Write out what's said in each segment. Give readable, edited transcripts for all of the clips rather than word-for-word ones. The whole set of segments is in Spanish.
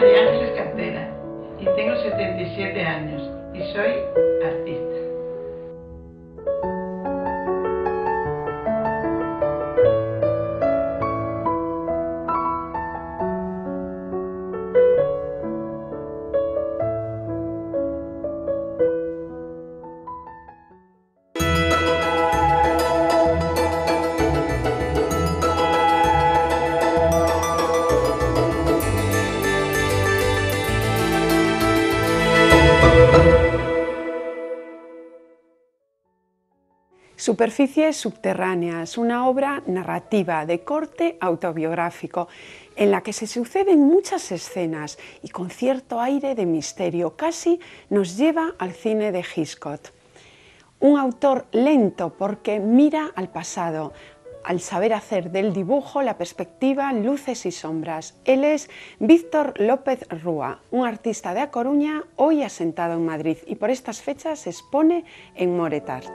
María Ángeles Cartera y tengo 77 años y soy artista. Superficies subterráneas, una obra narrativa de corte autobiográfico en la que se suceden muchas escenas y con cierto aire de misterio, casi nos lleva al cine de Hitchcock. Un autor lento porque mira al pasado, al saber hacer del dibujo la perspectiva, luces y sombras. Él es Víctor López Rúa, un artista de A Coruña, hoy asentado en Madrid y por estas fechas se expone en Moretart.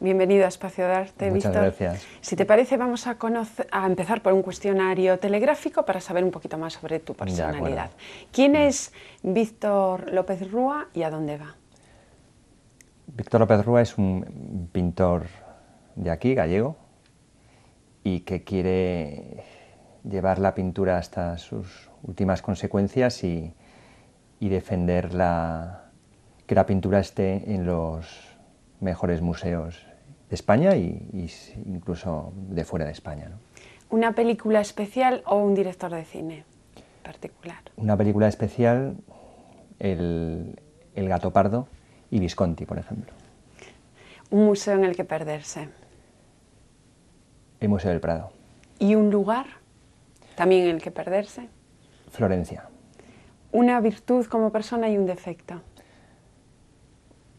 Bienvenido a Espacio de Arte, Muchas Víctor. Gracias. Si te parece, vamos a empezar por un cuestionario telegráfico para saber un poquito más sobre tu personalidad. ¿Quién es Víctor López Rúa y a dónde va? Víctor López Rúa es un pintor de aquí, gallego, y que quiere llevar la pintura hasta sus últimas consecuencias y defender que la pintura esté en los mejores museos de España y incluso de fuera de España, ¿no? ¿Una película especial o un director de cine particular? Una película especial, El gato pardo y Visconti, por ejemplo. ¿Un museo en el que perderse? El Museo del Prado. ¿Y un lugar también en el que perderse? Florencia. ¿Una virtud como persona y un defecto?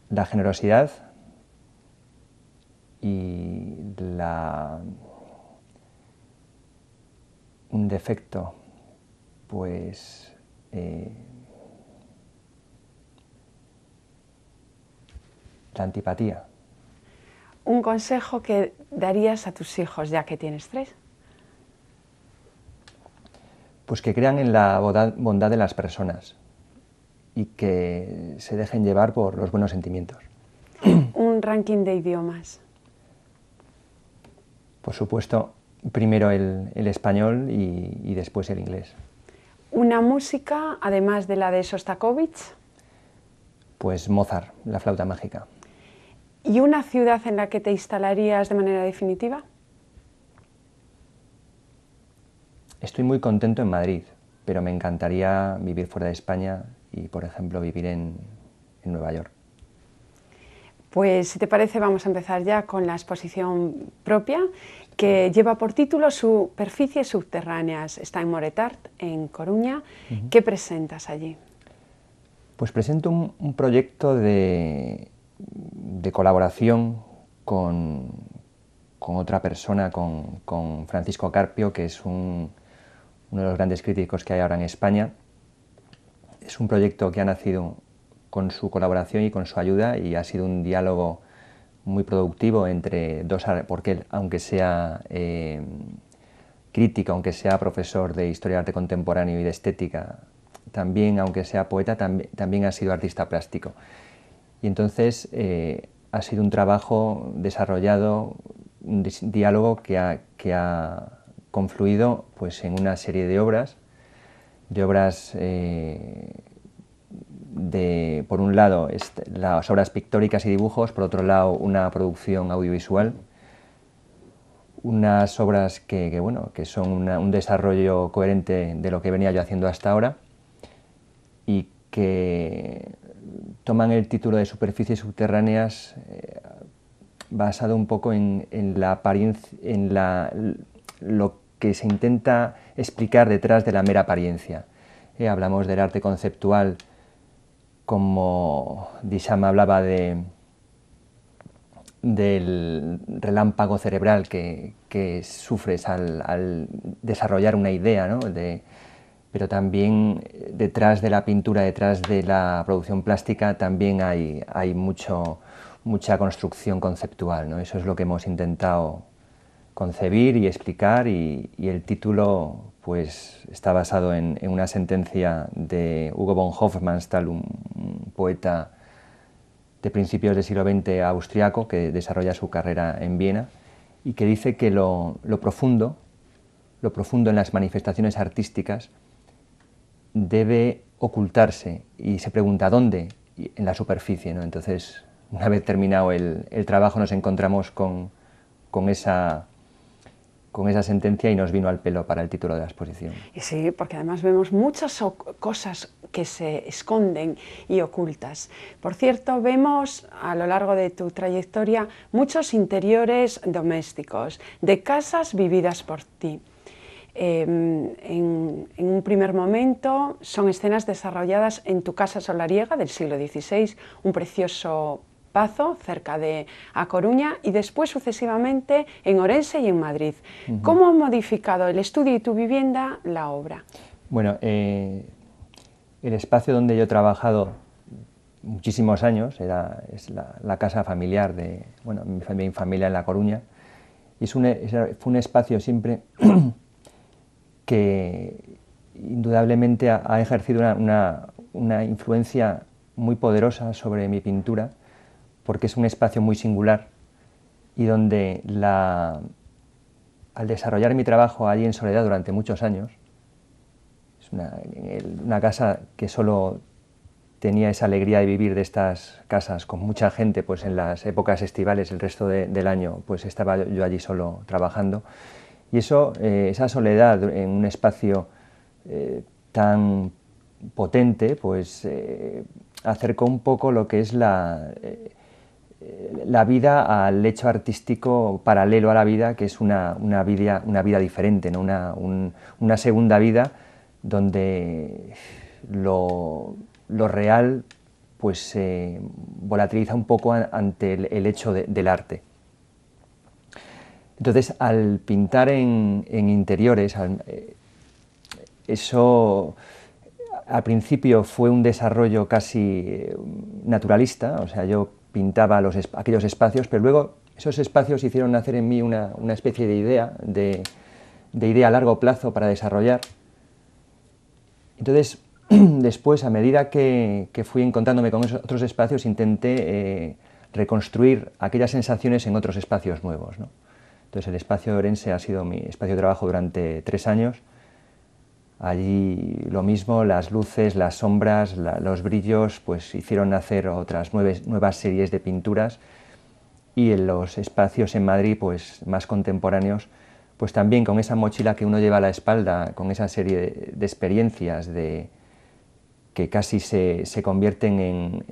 La generosidad y un defecto, pues la antipatía. ¿Un consejo que darías a tus hijos, ya que tienes 3? Pues que crean en la bondad de las personas y que se dejen llevar por los buenos sentimientos. ¿Un ranking de idiomas? Por supuesto, primero el español y después el inglés. ¿Una música, además de la de Sostakovich? Pues Mozart, la flauta mágica. ¿Y una ciudad en la que te instalarías de manera definitiva? Estoy muy contento en Madrid, pero me encantaría vivir fuera de España y, por ejemplo, vivir en Nueva York. Pues, si te parece, vamos a empezar ya con la exposición propia, que lleva por título Superficies subterráneas. Está en Moretart, en Coruña. ¿Qué presentas allí? Pues presento un proyecto de colaboración con otra persona, con Francisco Carpio, que es uno de los grandes críticos que hay ahora en España. Es un proyecto que ha nacido con su colaboración y con su ayuda y ha sido un diálogo muy productivo entre dos, porque él, aunque sea crítico, aunque sea profesor de Historia del Arte Contemporáneo y de Estética, también, aunque sea poeta, también ha sido artista plástico. Y entonces ha sido un trabajo desarrollado, un diálogo que ha confluido pues, en una serie de obras por un lado las obras pictóricas y dibujos, por otro lado una producción audiovisual, unas obras que son un desarrollo coherente de lo que venía yo haciendo hasta ahora y que toman el título de Superficies subterráneas basado un poco en la apariencia, lo que se intenta explicar detrás de la mera apariencia. Hablamos del arte conceptual, como Duchamp hablaba del relámpago cerebral que sufres al desarrollar una idea, ¿no? Pero también detrás de la pintura, detrás de la producción plástica, también hay mucha construcción conceptual, ¿no? Eso es lo que hemos intentado concebir y explicar, y el título pues está basado en una sentencia de Hugo von Hofmannsthal, un poeta de principios del siglo XX austriaco que desarrolla su carrera en Viena y que dice que lo profundo en las manifestaciones artísticas debe ocultarse, y se pregunta ¿dónde? En la superficie, ¿no? Entonces, una vez terminado el trabajo, nos encontramos con esa sentencia y nos vino al pelo para el título de la exposición. Y sí, porque además vemos muchas cosas que se esconden y ocultas. Por cierto, vemos a lo largo de tu trayectoria muchos interiores domésticos, de casas vividas por ti. En un primer momento son escenas desarrolladas en tu casa solariega del siglo XVI, un precioso Pazo, cerca de A Coruña, y después sucesivamente en Orense y en Madrid. ¿Cómo ha modificado el estudio y tu vivienda la obra? Bueno, el espacio donde yo he trabajado muchísimos años es la casa familiar de mi familia en La Coruña, y fue un espacio siempre que indudablemente ha ejercido una influencia muy poderosa sobre mi pintura, porque es un espacio muy singular y donde al desarrollar mi trabajo allí en soledad durante muchos años, es una casa que solo tenía esa alegría de vivir, de estas casas con mucha gente, pues en las épocas estivales, el resto del año pues estaba yo allí solo trabajando, y esa soledad en un espacio tan potente pues acercó un poco lo que es la vida al hecho artístico paralelo a la vida, que es una vida diferente, ¿no? Una segunda vida donde lo real pues se volatiliza un poco ante el hecho del arte. Entonces, al pintar en interiores, eso al principio fue un desarrollo casi naturalista, o sea, yo pintaba aquellos espacios, pero luego esos espacios hicieron nacer en mí una especie de idea a largo plazo para desarrollar. Entonces, después, a medida que fui encontrándome con esos otros espacios, intenté reconstruir aquellas sensaciones en otros espacios nuevos, ¿no? Entonces, el espacio de Orense ha sido mi espacio de trabajo durante 3 años. Allí lo mismo, las luces, las sombras, los brillos, pues hicieron nacer otras nuevas series de pinturas, y en los espacios en Madrid, pues más contemporáneos, pues también con esa mochila que uno lleva a la espalda, con esa serie de experiencias que casi se convierten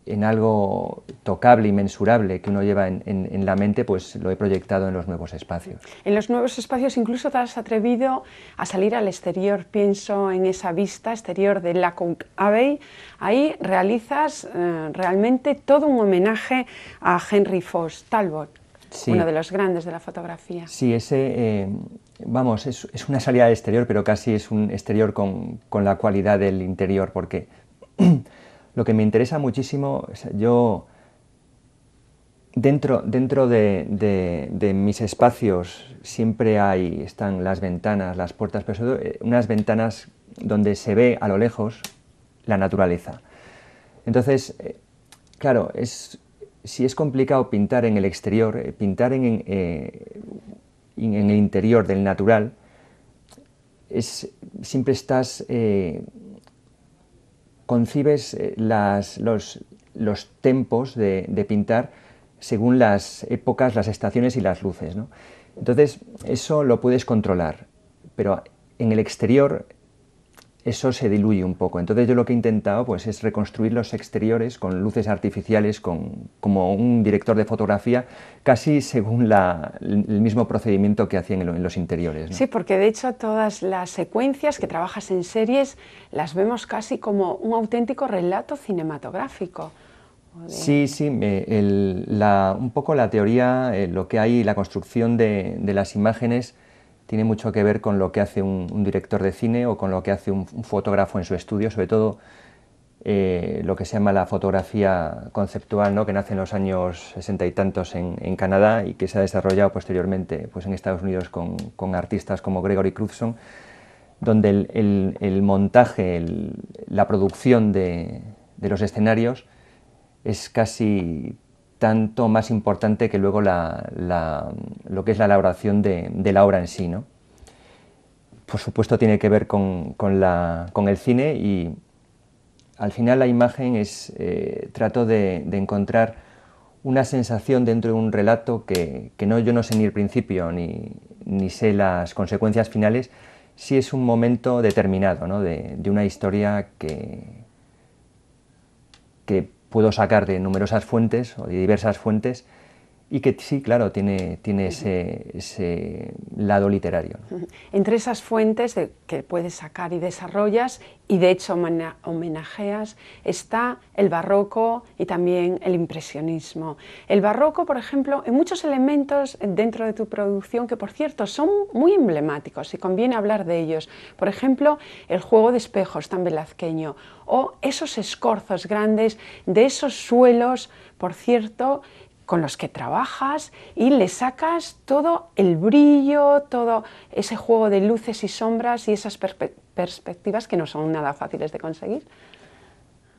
en algo tocable y mensurable que uno lleva en la mente, pues lo he proyectado en los nuevos espacios. En los nuevos espacios incluso te has atrevido a salir al exterior. Pienso en esa vista exterior de Lacock Abbey. Ahí realizas realmente todo un homenaje a Henry Fox Talbot, sí, uno de los grandes de la fotografía. Sí, es una salida al exterior, pero casi es un exterior con la cualidad del interior, porque lo que me interesa muchísimo, yo dentro de mis espacios siempre están las ventanas, las puertas, pero sobre todo unas ventanas donde se ve a lo lejos la naturaleza. Entonces, claro, si es complicado pintar en el exterior, pintar en el interior del natural, siempre concibes los tempos de pintar según las épocas, las estaciones y las luces, ¿no? Entonces, eso lo puedes controlar, pero en el exterior eso se diluye un poco. Entonces yo lo que he intentado pues, es reconstruir los exteriores con luces artificiales, como un director de fotografía, casi según el mismo procedimiento que hacía en los interiores, ¿no? Sí, porque de hecho todas las secuencias que trabajas en series las vemos casi como un auténtico relato cinematográfico. Sí, un poco la teoría, lo que hay, la construcción de las imágenes tiene mucho que ver con lo que hace un director de cine o con lo que hace un fotógrafo en su estudio, sobre todo lo que se llama la fotografía conceptual, ¿no?, que nace en los años 60 y tantos en Canadá y que se ha desarrollado posteriormente pues, en Estados Unidos con artistas como Gregory Crewdson, donde el montaje, la producción de los escenarios es casi tanto más importante que luego lo que es la elaboración de la obra en sí, ¿no? Por supuesto tiene que ver con el cine y al final la imagen es, trato de encontrar una sensación dentro de un relato que yo no sé ni el principio ni sé las consecuencias finales, si es un momento determinado, ¿no?, de una historia que puedo sacar de numerosas fuentes o de diversas fuentes y que sí, claro, tiene ese lado literario, ¿no? Entre esas fuentes que puedes sacar y desarrollas, y de hecho homenajeas, está el barroco y también el impresionismo. El barroco, por ejemplo, en muchos elementos dentro de tu producción que, por cierto, son muy emblemáticos y conviene hablar de ellos. Por ejemplo, el juego de espejos tan velazqueño, o esos escorzos grandes de esos suelos, por cierto, con los que trabajas y le sacas todo el brillo, todo ese juego de luces y sombras y esas perspectivas que no son nada fáciles de conseguir.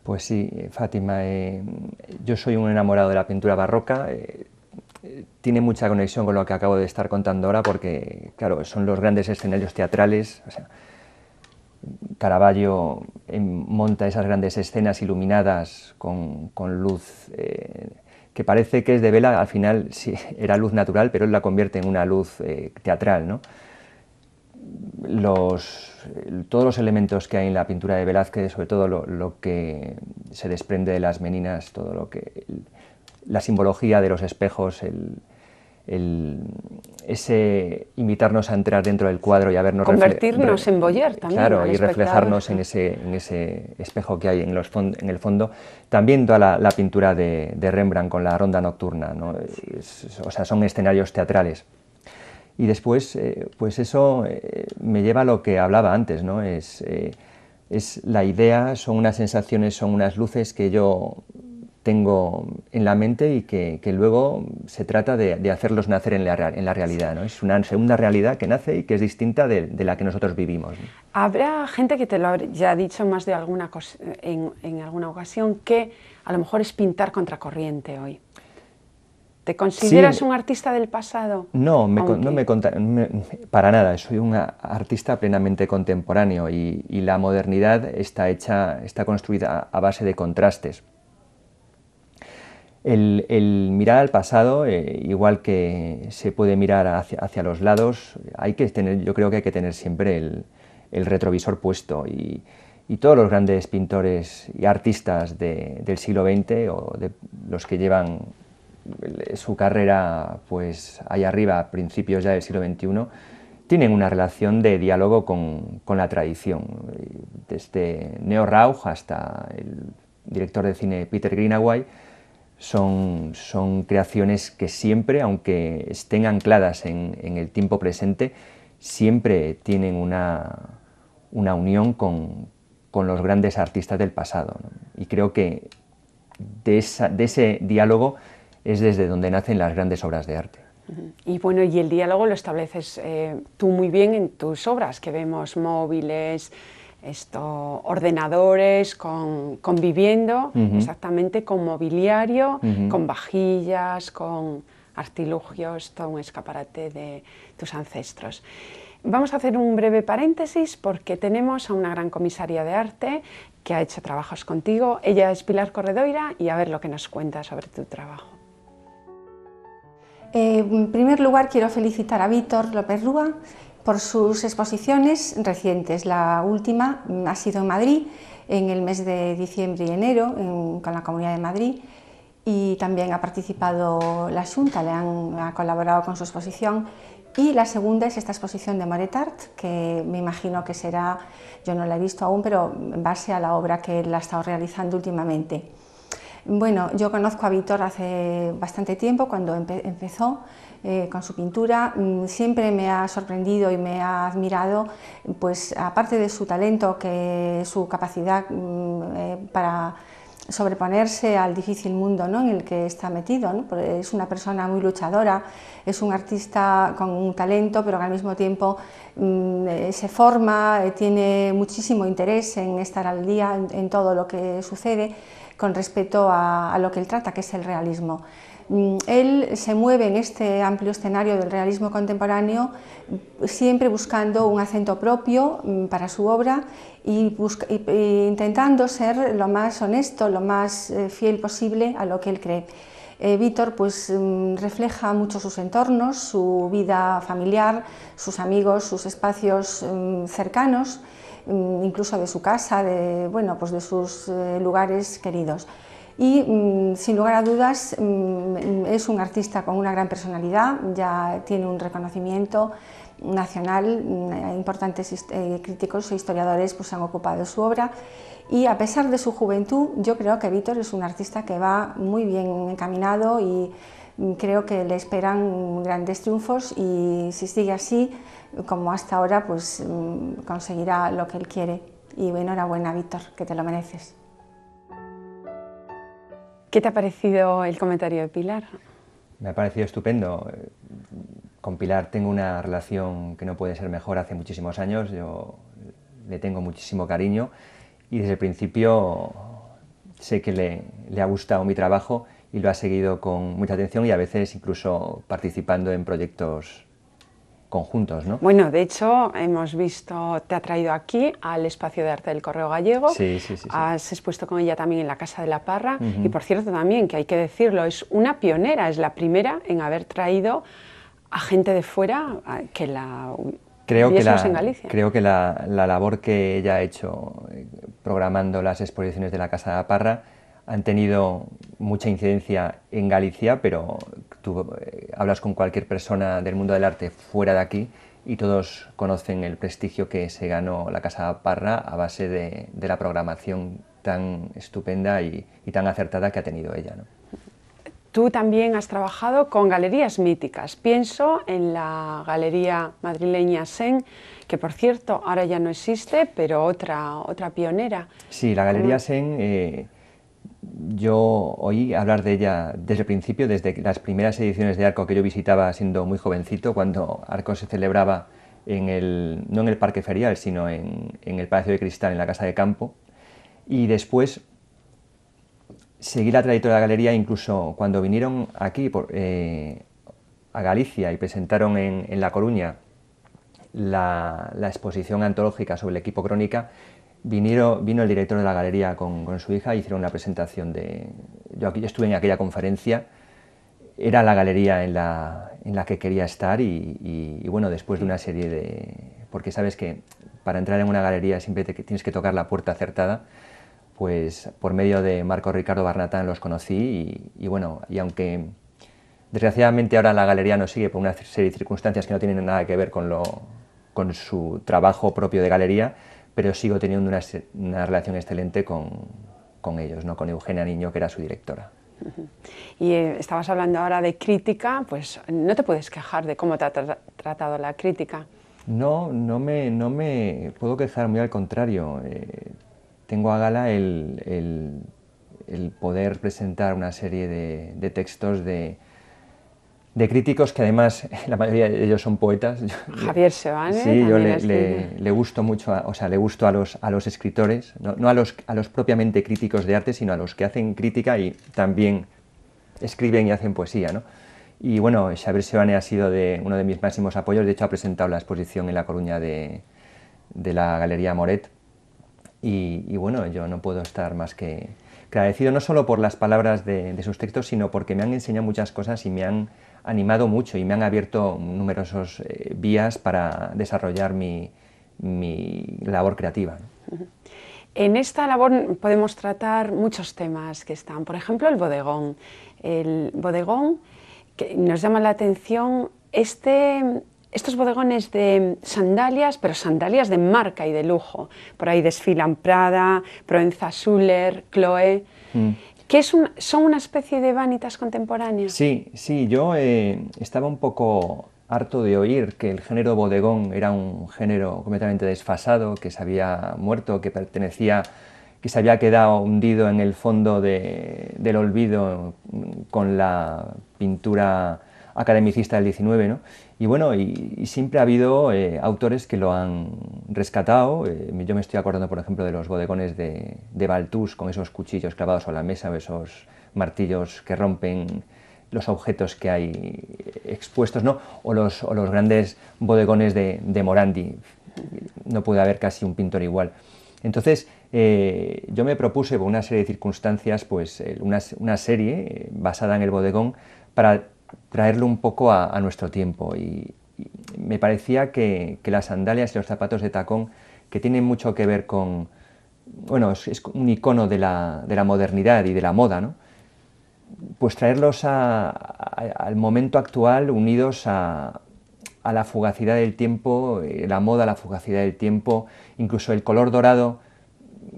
Pues sí, Fátima, yo soy un enamorado de la pintura barroca, tiene mucha conexión con lo que acabo de estar contando ahora porque, claro, son los grandes escenarios teatrales, o sea, Caravaggio monta esas grandes escenas iluminadas con luz que parece que es de vela, al final sí, era luz natural, pero él la convierte en una luz teatral, ¿no? Todos los elementos que hay en la pintura de Velázquez, sobre todo lo que se desprende de las meninas, todo lo que la simbología de los espejos, ese invitarnos a entrar dentro del cuadro y a vernos convertirnos en Boyer también, claro, y reflejarnos en ese espejo que hay en el fondo. También toda la pintura de Rembrandt con la ronda nocturna, ¿no? O sea, son escenarios teatrales. Y después, pues eso me lleva a lo que hablaba antes, ¿no? Es la idea, son unas sensaciones, son unas luces que yo tengo en la mente y que luego se trata de hacerlos nacer en la realidad, ¿no? Es una segunda realidad que nace y que es distinta de la que nosotros vivimos, ¿no? Habrá gente que te lo haya dicho más de en alguna ocasión que a lo mejor es pintar contracorriente hoy. ¿Te consideras un artista del pasado? No, para nada, soy un artista plenamente contemporáneo y la modernidad está construida a base de contrastes. El mirar al pasado, igual que se puede mirar hacia los lados, yo creo que hay que tener siempre el retrovisor puesto y todos los grandes pintores y artistas del siglo XX o de los que llevan su carrera pues allá arriba, a principios ya del siglo XXI, tienen una relación de diálogo con la tradición, desde Neo Rauch hasta el director de cine Peter Greenaway. Son creaciones que siempre, aunque estén ancladas en el tiempo presente, siempre tienen una unión con los grandes artistas del pasado, ¿no? Y creo que de ese diálogo es desde donde nacen las grandes obras de arte. Y bueno, y el diálogo lo estableces tú muy bien en tus obras, que vemos móviles, ordenadores conviviendo exactamente con mobiliario, con vajillas, con artilugios, todo un escaparate de tus ancestros. Vamos a hacer un breve paréntesis porque tenemos a una gran comisaria de arte que ha hecho trabajos contigo. Ella es Pilar Corredoira y a ver lo que nos cuenta sobre tu trabajo. En primer lugar, quiero felicitar a Víctor López Rúa por sus exposiciones recientes. La última ha sido en Madrid, en el mes de diciembre y enero, con la Comunidad de Madrid, y también ha participado la Xunta, ha colaborado con su exposición. Y la segunda es esta exposición de Moret Art, que me imagino que será, yo no la he visto aún, pero en base a la obra que él ha estado realizando últimamente. Bueno, yo conozco a Víctor hace bastante tiempo, cuando empezó con su pintura. Siempre me ha sorprendido y me ha admirado, pues aparte de su talento, que su capacidad para sobreponerse al difícil mundo, ¿no?, en el que está metido, ¿no? Es una persona muy luchadora, es un artista con un talento, pero que al mismo tiempo se forma, tiene muchísimo interés en estar al día en todo lo que sucede con respecto a lo que él trata, que es el realismo. Él se mueve en este amplio escenario del realismo contemporáneo, siempre buscando un acento propio para su obra y intentando ser lo más honesto, lo más fiel posible a lo que él cree. Víctor pues refleja mucho sus entornos, su vida familiar, sus amigos, sus espacios cercanos, incluso de su casa, bueno, pues de sus lugares queridos. Y sin lugar a dudas es un artista con una gran personalidad, ya tiene un reconocimiento nacional, importantes críticos e historiadores pues, se han ocupado de su obra, y a pesar de su juventud yo creo que Víctor es un artista que va muy bien encaminado y creo que le esperan grandes triunfos, y si sigue así como hasta ahora pues conseguirá lo que él quiere. Y enhorabuena, Víctor, que te lo mereces. ¿Qué te ha parecido el comentario de Pilar? Me ha parecido estupendo. Con Pilar tengo una relación que no puede ser mejor hace muchísimos años. Yo le tengo muchísimo cariño y desde el principio sé que le ha gustado mi trabajo y lo ha seguido con mucha atención y a veces incluso participando en proyectos conjuntos, ¿no? Bueno, de hecho, hemos visto, te ha traído aquí al Espacio de Arte del Correo Gallego, sí. Has expuesto con ella también en la Casa de la Parra, y por cierto también, que hay que decirlo, es una pionera, es la primera en haber traído a gente de fuera que la viésemos en Galicia. Creo que la labor que ella ha hecho programando las exposiciones de la Casa de la Parra han tenido mucha incidencia en Galicia, pero tú hablas con cualquier persona del mundo del arte fuera de aquí y todos conocen el prestigio que se ganó la Casa Parra a base de la programación tan estupenda y tan acertada que ha tenido ella, ¿no? Tú también has trabajado con galerías míticas. Pienso en la galería madrileña Sen, que por cierto ahora ya no existe, pero otra pionera. Sí, la galería Sen, yo oí hablar de ella desde el principio, desde las primeras ediciones de Arco que yo visitaba siendo muy jovencito, cuando Arco se celebraba no en el Parque Ferial, sino en el Palacio de Cristal, en la Casa de Campo. Y después seguí la trayectoria de la galería, incluso cuando vinieron aquí a Galicia y presentaron en La Coruña la exposición antológica sobre el equipo Crónica. Vino el director de la galería con su hija, hicieron una presentación yo estuve en aquella conferencia, era la galería en la que quería estar y bueno, después de una serie porque sabes que para entrar en una galería siempre tienes que tocar la puerta acertada, pues por medio de Marco Ricardo Barnatán los conocí y bueno, y aunque desgraciadamente ahora la galería no sigue por una serie de circunstancias que no tienen nada que ver con su trabajo propio de galería, pero sigo teniendo una relación excelente con ellos, ¿no? Con Eugenia Niño, que era su directora. Y estabas hablando ahora de crítica, pues no te puedes quejar de cómo te ha tratado la crítica. No me puedo quejar, muy al contrario. Tengo a gala el poder presentar una serie de textos de críticos que además la mayoría de ellos son poetas. Javier Sebane. Sí, yo le gusto mucho, le gusto a los escritores, no a los propiamente críticos de arte, sino a los que hacen crítica y también escriben y hacen poesía, ¿no? Y bueno, Xavier Sebane ha sido uno de mis máximos apoyos, de hecho ha presentado la exposición en La Coruña de la Galería Moret y bueno, yo no puedo estar más que agradecido no solo por las palabras de sus textos, sino porque me han enseñado muchas cosas y me han animado mucho y me han abierto numerosos vías para desarrollar mi labor creativa, ¿no? En esta labor podemos tratar muchos temas que están, por ejemplo, el bodegón. El bodegón, que nos llama la atención, estos bodegones de sandalias, pero sandalias de marca y de lujo. Por ahí desfilan Prada, Proenza Schuller, Chloé. ¿Son una especie de vanitas contemporáneas? Sí, sí, yo estaba un poco harto de oír que el género bodegón era un género completamente desfasado, que se había muerto, que se había quedado hundido en el fondo del olvido con la pintura academicista del XIX, ¿no? Y bueno, y siempre ha habido autores que lo han rescatado. Yo me estoy acordando, por ejemplo, de los bodegones de Balthus, con esos cuchillos clavados a la mesa, o esos martillos que rompen los objetos que hay expuestos, ¿no? O los grandes bodegones de Morandi. No puede haber casi un pintor igual. Entonces, yo me propuse, por una serie de circunstancias, pues una serie basada en el bodegón para traerlo un poco a nuestro tiempo, y me parecía que las sandalias y los zapatos de tacón, que tienen mucho que ver con, bueno, es un icono de la modernidad y de la moda, ¿no? Pues traerlos al momento actual, unidos a la fugacidad del tiempo, la moda, la fugacidad del tiempo, incluso el color dorado,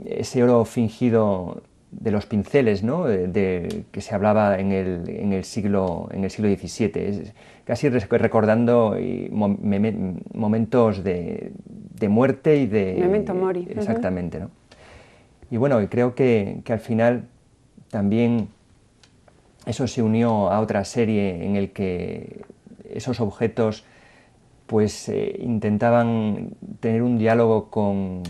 ese oro fingido de los pinceles, ¿no? Que se hablaba en el siglo XVII, casi recordando momentos de muerte y de... Memento mori. Exactamente, ¿no? Y bueno, creo que al final también eso se unió a otra serie en el que esos objetos pues intentaban tener un diálogo con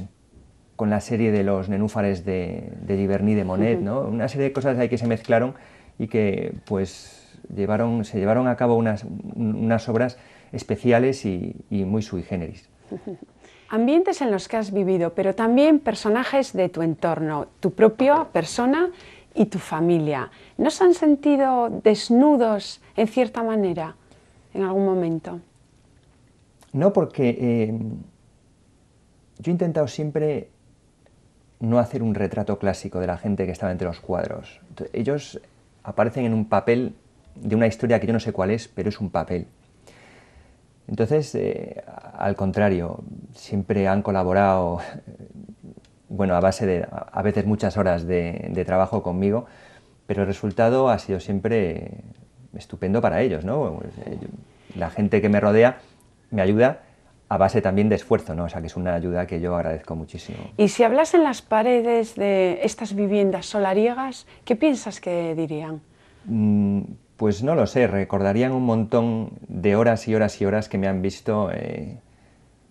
la serie de los nenúfares de Giverny de Monet, ¿no? Una serie de cosas ahí que se mezclaron y que pues se llevaron a cabo unas obras especiales y muy sui generis. Ambientes en los que has vivido, pero también personajes de tu entorno, tu propia persona y tu familia. ¿No se han sentido desnudos en cierta manera en algún momento? No, porque yo he intentado siempre no hacer un retrato clásico de la gente que estaba entre los cuadros. Entonces, ellos aparecen en un papel de una historia que yo no sé cuál es, pero es un papel. Entonces, al contrario, siempre han colaborado, bueno, a base de a veces muchas horas de trabajo conmigo, pero el resultado ha sido siempre estupendo para ellos, ¿no? La gente que me rodea me ayuda a base también de esfuerzo, ¿no? O sea, que es una ayuda que yo agradezco muchísimo. Y si hablas en las paredes de estas viviendas solariegas, ¿qué piensas que dirían? Pues no lo sé, recordarían un montón de horas y horas y horas que me han visto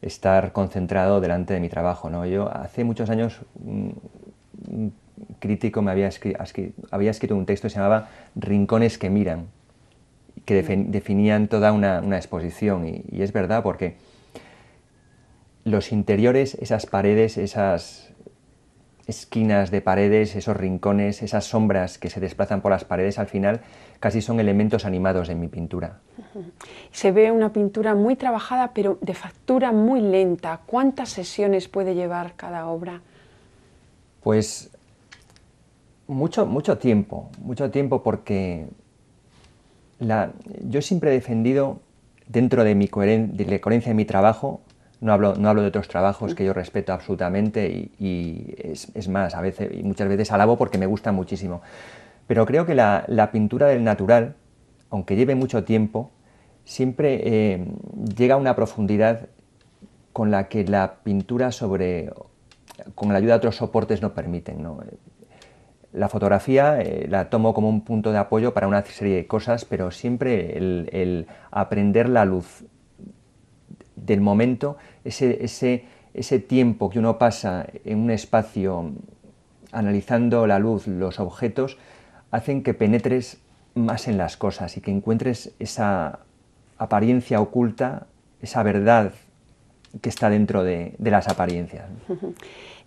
estar concentrado delante de mi trabajo, ¿no? Yo hace muchos años un crítico había escrito un texto que se llamaba Rincones que miran, que definían toda una exposición, y es verdad, porque los interiores, esas paredes, esas esquinas de paredes, esos rincones, esas sombras que se desplazan por las paredes, al final casi son elementos animados en mi pintura. Se ve una pintura muy trabajada, pero de factura muy lenta. ¿Cuántas sesiones puede llevar cada obra? Pues mucho tiempo, porque yo siempre he defendido, dentro de la coherencia de mi trabajo, no hablo de otros trabajos que yo respeto absolutamente, y es más, muchas veces alabo porque me gusta muchísimo. Pero creo que la pintura del natural, aunque lleve mucho tiempo, siempre llega a una profundidad con la que la pintura con la ayuda de otros soportes no permiten, ¿no? La fotografía la tomo como un punto de apoyo para una serie de cosas, pero siempre el aprender la luz del momento, ese tiempo que uno pasa en un espacio analizando la luz, los objetos, hacen que penetres más en las cosas y que encuentres esa apariencia oculta, esa verdad que está dentro de las apariencias.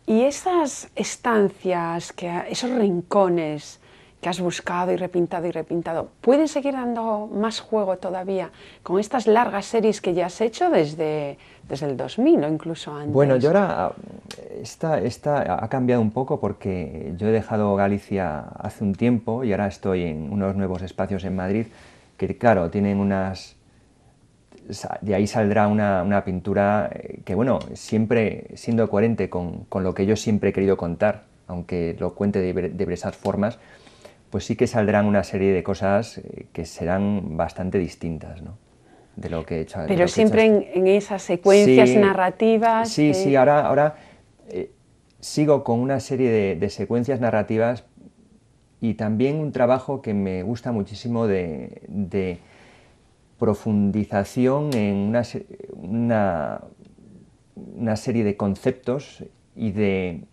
Y esas estancias, esos rincones que has buscado y repintado, ¿pueden seguir dando más juego todavía con estas largas series que ya has hecho desde el 2000 o incluso antes? Bueno, yo ahora, esta ha cambiado un poco porque yo he dejado Galicia hace un tiempo y ahora estoy en unos nuevos espacios en Madrid que, claro, tienen de ahí saldrá una pintura que, bueno, siempre siendo coherente con lo que yo siempre he querido contar, aunque lo cuente de diversas formas, pues sí que saldrán una serie de cosas que serán bastante distintas, ¿no?, de lo que he hecho. Pero siempre en esas secuencias narrativas. Sí, ahora sigo con una serie de secuencias narrativas y también un trabajo que me gusta muchísimo de profundización en una serie de conceptos y de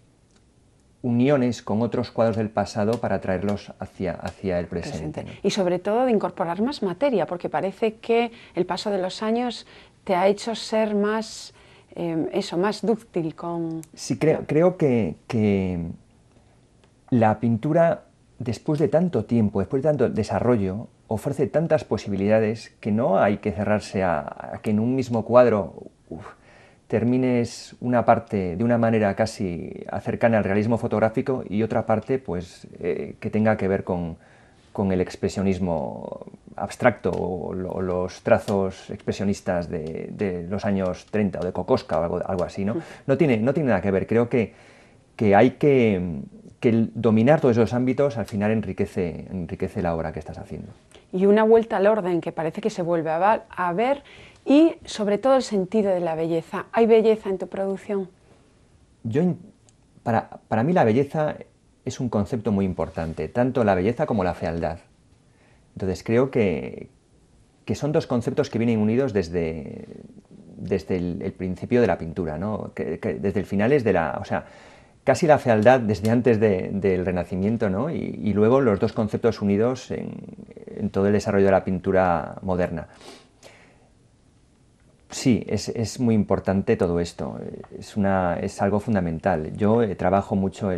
uniones con otros cuadros del pasado para traerlos hacia el presente, ¿no? Y sobre todo de incorporar más materia, porque parece que el paso de los años te ha hecho ser más, más dúctil con... Sí, creo que la pintura, después de tanto tiempo, después de tanto desarrollo, ofrece tantas posibilidades que no hay que cerrarse a que en un mismo cuadro termines una parte de una manera casi cercana al realismo fotográfico y otra parte pues, que tenga que ver con el expresionismo abstracto o los trazos expresionistas de los años 30 o de Kokoschka o algo así, ¿no? No tiene nada que ver. Creo que hay que dominar todos esos ámbitos al final enriquece la obra que estás haciendo. Y una vuelta al orden que parece que se vuelve a ver, y sobre todo el sentido de la belleza. ¿Hay belleza en tu producción? Para mí la belleza es un concepto muy importante, tanto la belleza como la fealdad. Entonces creo que son dos conceptos que vienen unidos desde el principio de la pintura, ¿no? Que desde el finales de o sea, casi la fealdad desde antes del Renacimiento, ¿no? Y luego los dos conceptos unidos en todo el desarrollo de la pintura moderna. Sí, es muy importante todo esto, es algo fundamental. Yo trabajo mucho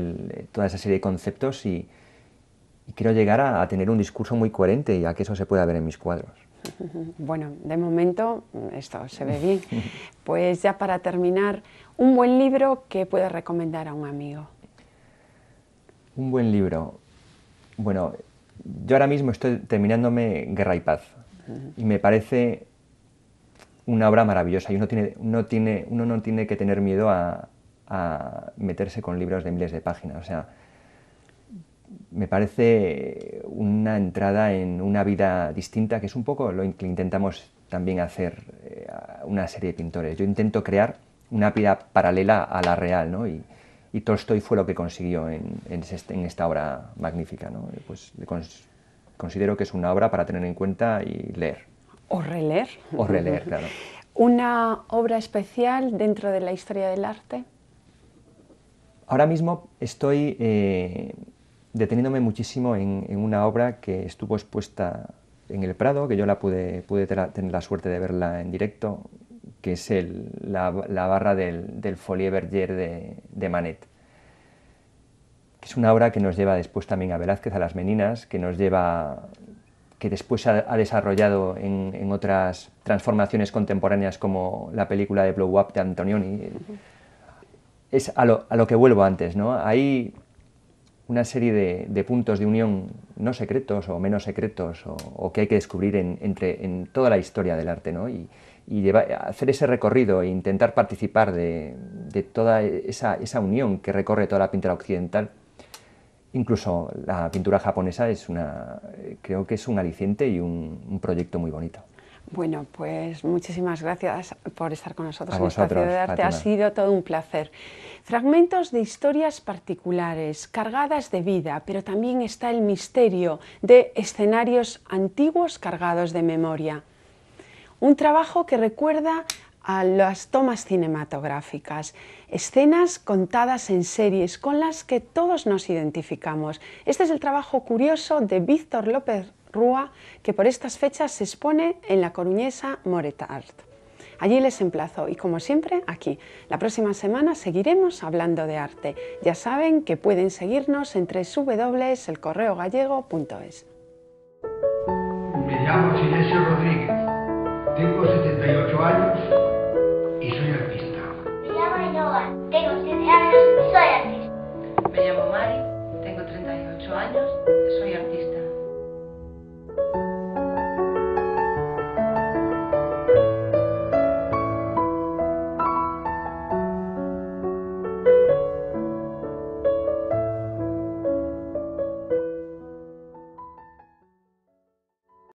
toda esa serie de conceptos y quiero llegar a tener un discurso muy coherente y a que eso se pueda ver en mis cuadros. Bueno, de momento esto se ve bien. Pues ya para terminar, un buen libro que puedes recomendar a un amigo. Un buen libro. Bueno, yo ahora mismo estoy terminándome Guerra y Paz y me parece una obra maravillosa y uno no tiene que tener miedo a meterse con libros de miles de páginas. O sea, me parece una entrada en una vida distinta, que es un poco lo que intentamos también hacer una serie de pintores. Yo intento crear una vida paralela a la real, ¿no? Y Tolstoy fue lo que consiguió en esta obra magnífica, ¿no? Pues considero que es una obra para tener en cuenta y leer. O releer. O releer, claro. ¿Una obra especial dentro de la historia del arte? Ahora mismo estoy deteniéndome muchísimo en una obra que estuvo expuesta en el Prado, que yo pude tener la suerte de verla en directo, que es la barra del Folie Bergère de Manet. Que es una obra que nos lleva después también a Velázquez, a las Meninas, que después ha desarrollado en otras transformaciones contemporáneas como la película de Blow Up de Antonioni. Es a lo que vuelvo antes, ¿no? Hay una serie de puntos de unión no secretos o menos secretos o que hay que descubrir en toda la historia del arte, ¿no? Y hacer ese recorrido e intentar participar de toda esa unión que recorre toda la pintura occidental. Incluso la pintura japonesa creo que es un aliciente y un proyecto muy bonito. Bueno, pues muchísimas gracias por estar con nosotros en Espacio de Arte. Fátima. Ha sido todo un placer. Fragmentos de historias particulares, cargadas de vida, pero también está el misterio de escenarios antiguos cargados de memoria. Un trabajo que recuerda a las tomas cinematográficas, escenas contadas en series con las que todos nos identificamos. Este es el trabajo curioso de Víctor López Rúa, que por estas fechas se expone en la coruñesa Moret Art. Allí les emplazo y, como siempre, aquí. La próxima semana seguiremos hablando de arte. Ya saben que pueden seguirnos en www.elcorreogallego.es. Me llamo Sinesio Rodríguez, tengo 78 años y soy artista. Me llamo Ainhoa, tengo 7 años y soy artista. Me llamo Mari, tengo 38 años